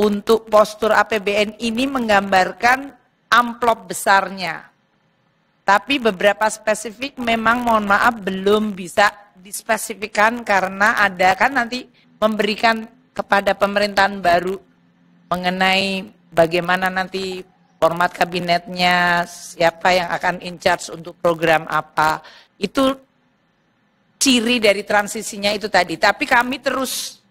untuk postur APBN ini menggambarkan amplop besarnya. Tapi beberapa spesifik memang mohon maaf belum bisa dispesifikkan karena ada kan nanti memberikan kepada pemerintahan baru mengenai bagaimana nanti format kabinetnya, siapa yang akan in charge untuk program apa. Itu ciri dari transisinya itu tadi. Tapi kami terus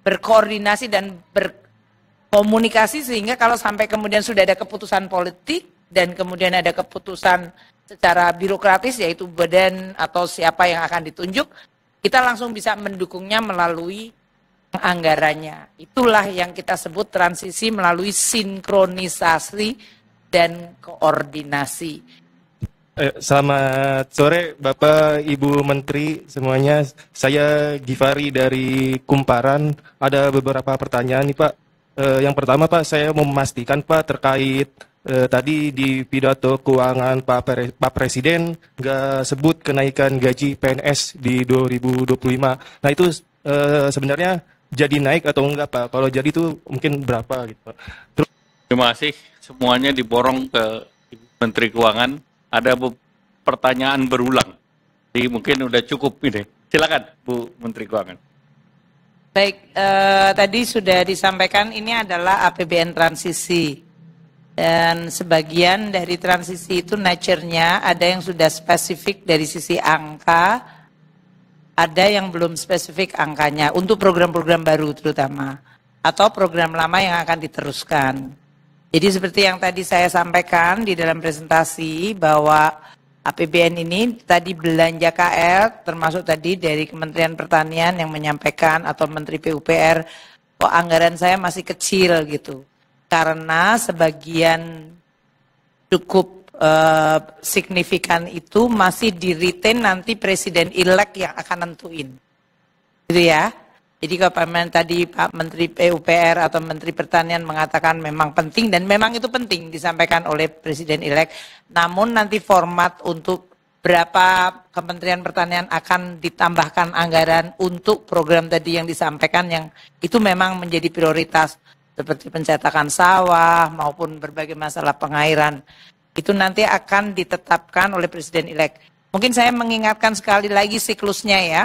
berkoordinasi dan berkomunikasi sehingga kalau sampai kemudian sudah ada keputusan politik dan kemudian ada keputusan secara birokratis yaitu badan atau siapa yang akan ditunjuk, kita langsung bisa mendukungnya melalui anggarannya. Itulah yang kita sebut transisi melalui sinkronisasi dan koordinasi. Selamat sore Bapak Ibu Menteri semuanya. Saya Givari dari Kumparan. Ada beberapa pertanyaan nih Pak. Yang pertama Pak, saya mau memastikan Pak terkait tadi di pidato keuangan Pak Presiden nggak sebut kenaikan gaji PNS di 2025. Nah itu sebenarnya jadi naik atau enggak Pak? Kalau jadi itu mungkin berapa gitu Pak? Terima kasih. Semuanya diborong ke Ibu Menteri Keuangan. Ada pertanyaan berulang. Jadi mungkin udah cukup ini. Silakan Bu Menteri Keuangan. Baik, tadi sudah disampaikan ini adalah APBN transisi. Dan sebagian dari transisi itu nature-nya ada yang sudah spesifik dari sisi angka, ada yang belum spesifik angkanya untuk program-program baru terutama. Atau program lama yang akan diteruskan. Jadi seperti yang tadi saya sampaikan di dalam presentasi bahwa APBN ini tadi belanja KL termasuk tadi dari Kementerian Pertanian yang menyampaikan atau Menteri PUPR kok anggaran saya masih kecil gitu. Karena sebagian cukup signifikan itu masih di-retain nanti Presiden-elect yang akan nentuin. Gitu ya. Jadi kalau tadi Pak Menteri PUPR atau Menteri Pertanian mengatakan memang penting dan memang itu penting disampaikan oleh Presiden-elect. Namun nanti format untuk berapa Kementerian Pertanian akan ditambahkan anggaran untuk program tadi yang disampaikan yang itu memang menjadi prioritas seperti pencetakan sawah maupun berbagai masalah pengairan. Itu nanti akan ditetapkan oleh Presiden-elect. Mungkin saya mengingatkan sekali lagi siklusnya ya.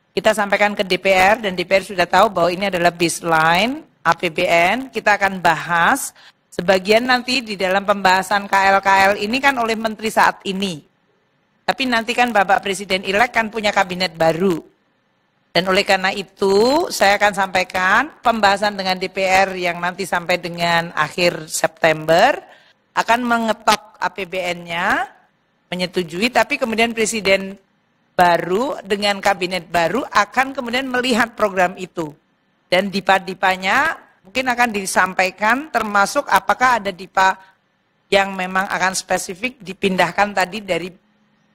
Kita sampaikan ke DPR dan DPR sudah tahu bahwa ini adalah baseline APBN. Kita akan bahas sebagian nanti di dalam pembahasan KL-KL ini kan oleh menteri saat ini. Tapi nanti kan Bapak Presiden-elect kan punya kabinet baru. Dan oleh karena itu saya akan sampaikan pembahasan dengan DPR yang nanti sampai dengan akhir September akan mengetok APBN-nya, menyetujui, tapi kemudian Presiden baru dengan kabinet baru akan kemudian melihat program itu. Dan dipa-dipanya mungkin akan disampaikan termasuk apakah ada dipa yang memang akan spesifik dipindahkan tadi dari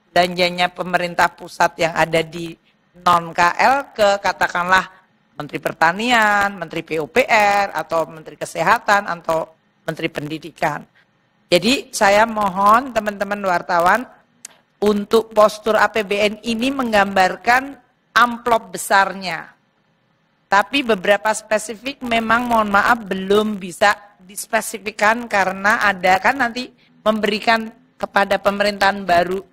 belanjanya pemerintah pusat yang ada di non-KL ke katakanlah Menteri Pertanian, Menteri PUPR, atau Menteri Kesehatan, atau Menteri Pendidikan. Jadi saya mohon teman-teman wartawan untuk postur APBN ini menggambarkan amplop besarnya. Tapi beberapa spesifik memang mohon maaf belum bisa dispesifikkan karena ada kan nanti memberikan kepada pemerintahan baru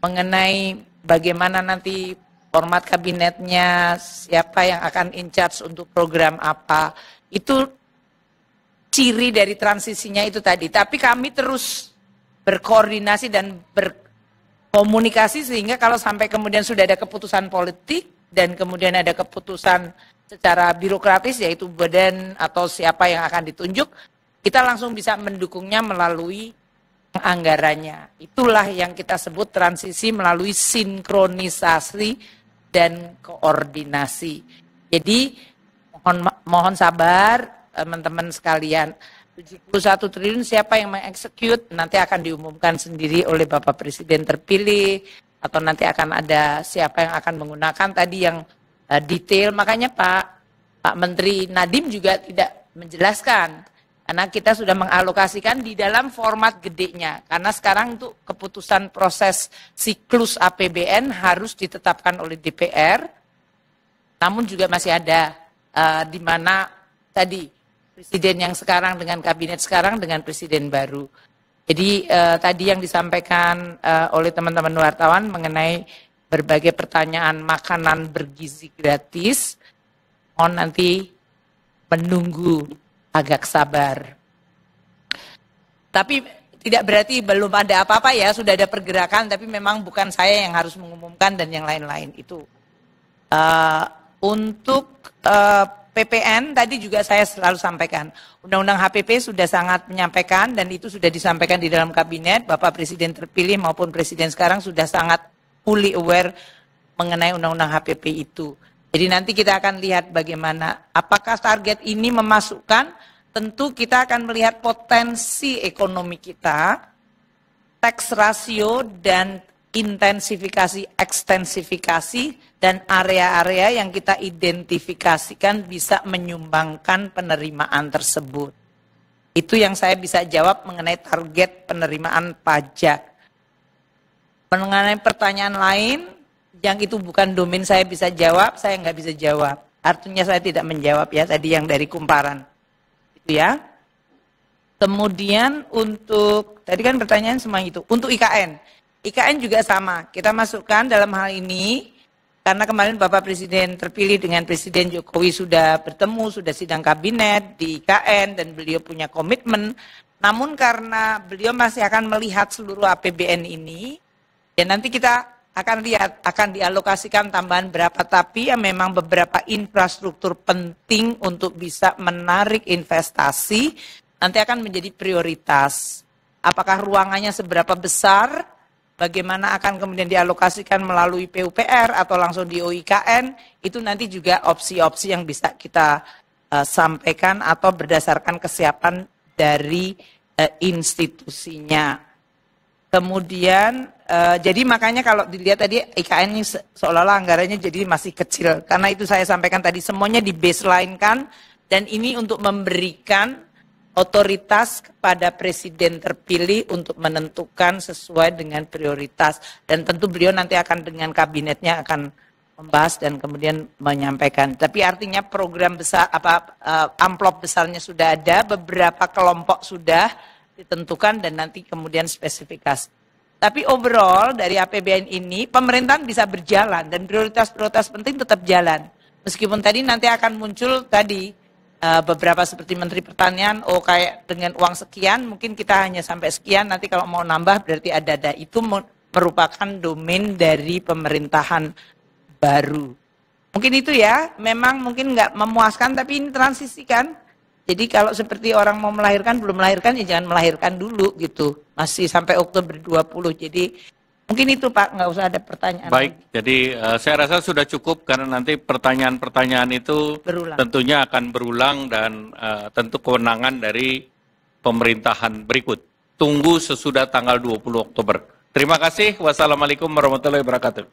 mengenai bagaimana nanti format kabinetnya, siapa yang akan in charge untuk program apa. Itu ciri dari transisinya itu tadi. Tapi kami terus berkoordinasi dan berkomunikasi sehingga kalau sampai kemudian sudah ada keputusan politik dan kemudian ada keputusan secara birokratis yaitu badan atau siapa yang akan ditunjuk, kita langsung bisa mendukungnya melalui anggarannya. Itulah yang kita sebut transisi melalui sinkronisasi dan koordinasi. Jadi mohon sabar teman-teman sekalian. 71 triliun siapa yang mengeksekut nanti akan diumumkan sendiri oleh Bapak Presiden terpilih atau nanti akan ada siapa yang akan menggunakan tadi yang detail. Makanya Pak Menteri Nadiem juga tidak menjelaskan karena kita sudah mengalokasikan di dalam format gedenya. Karena sekarang untuk keputusan proses siklus APBN harus ditetapkan oleh DPR. Namun juga masih ada di mana tadi presiden yang sekarang dengan kabinet sekarang dengan presiden baru. Jadi tadi yang disampaikan oleh teman-teman wartawan mengenai berbagai pertanyaan makanan bergizi gratis, mohon nanti menunggu agak sabar. Tapi tidak berarti belum ada apa-apa ya, sudah ada pergerakan, tapi memang bukan saya yang harus mengumumkan dan yang lain-lain itu. Untuk PPN tadi juga saya selalu sampaikan, Undang-Undang HPP sudah sangat menyampaikan dan itu sudah disampaikan di dalam kabinet, Bapak Presiden terpilih maupun Presiden sekarang sudah sangat fully aware mengenai Undang-Undang HPP itu. Jadi nanti kita akan lihat bagaimana, apakah target ini memasukkan. Tentu kita akan melihat potensi ekonomi kita, tax ratio dan intensifikasi, ekstensifikasi, dan area-area yang kita identifikasikan bisa menyumbangkan penerimaan tersebut. Itu yang saya bisa jawab mengenai target penerimaan pajak. Mengenai pertanyaan lain, yang itu bukan domain saya bisa jawab, saya nggak bisa jawab. Artinya saya tidak menjawab ya tadi yang dari Kumparan. Ya. Kemudian untuk tadi kan pertanyaan semua itu. Untuk IKN. IKN juga sama. Kita masukkan dalam hal ini karena kemarin Bapak Presiden terpilih dengan Presiden Jokowi sudah bertemu, sudah sidang kabinet di IKN dan beliau punya komitmen. Namun karena beliau masih akan melihat seluruh APBN ini dan nanti kita akan lihat, akan dialokasikan tambahan berapa, tapi ya memang beberapa infrastruktur penting untuk bisa menarik investasi, nanti akan menjadi prioritas. Apakah ruangannya seberapa besar, bagaimana akan kemudian dialokasikan melalui PUPR atau langsung di OIKN, itu nanti juga opsi-opsi yang bisa kita sampaikan atau berdasarkan kesiapan dari institusinya. Kemudian, jadi makanya kalau dilihat tadi IKN ini seolah-olah anggarannya jadi masih kecil. Karena itu saya sampaikan tadi semuanya di baseline kan. Dan ini untuk memberikan otoritas kepada presiden terpilih untuk menentukan sesuai dengan prioritas. Dan tentu beliau nanti akan dengan kabinetnya akan membahas dan kemudian menyampaikan. Tapi artinya program besar, amplop besarnya sudah ada, beberapa kelompok sudah ditentukan dan nanti kemudian spesifikasi. Tapi overall dari APBN ini pemerintahan bisa berjalan dan prioritas-prioritas penting tetap jalan. Meskipun tadi nanti akan muncul tadi beberapa seperti Menteri Pertanian, kayak dengan uang sekian mungkin kita hanya sampai sekian, nanti kalau mau nambah berarti ada. Itu merupakan domain dari pemerintahan baru. Mungkin itu ya, memang mungkin nggak memuaskan tapi ini transisi kan. Jadi kalau seperti orang mau melahirkan, belum melahirkan ya jangan melahirkan dulu gitu. Masih sampai Oktober 20. Jadi mungkin itu Pak, nggak usah ada pertanyaan. Baik, jadi saya rasa sudah cukup karena nanti pertanyaan-pertanyaan itu berulang. Tentunya akan berulang dan tentu kewenangan dari pemerintahan berikut. Tunggu sesudah tanggal 20 Oktober. Terima kasih. Wassalamualaikum warahmatullahi wabarakatuh.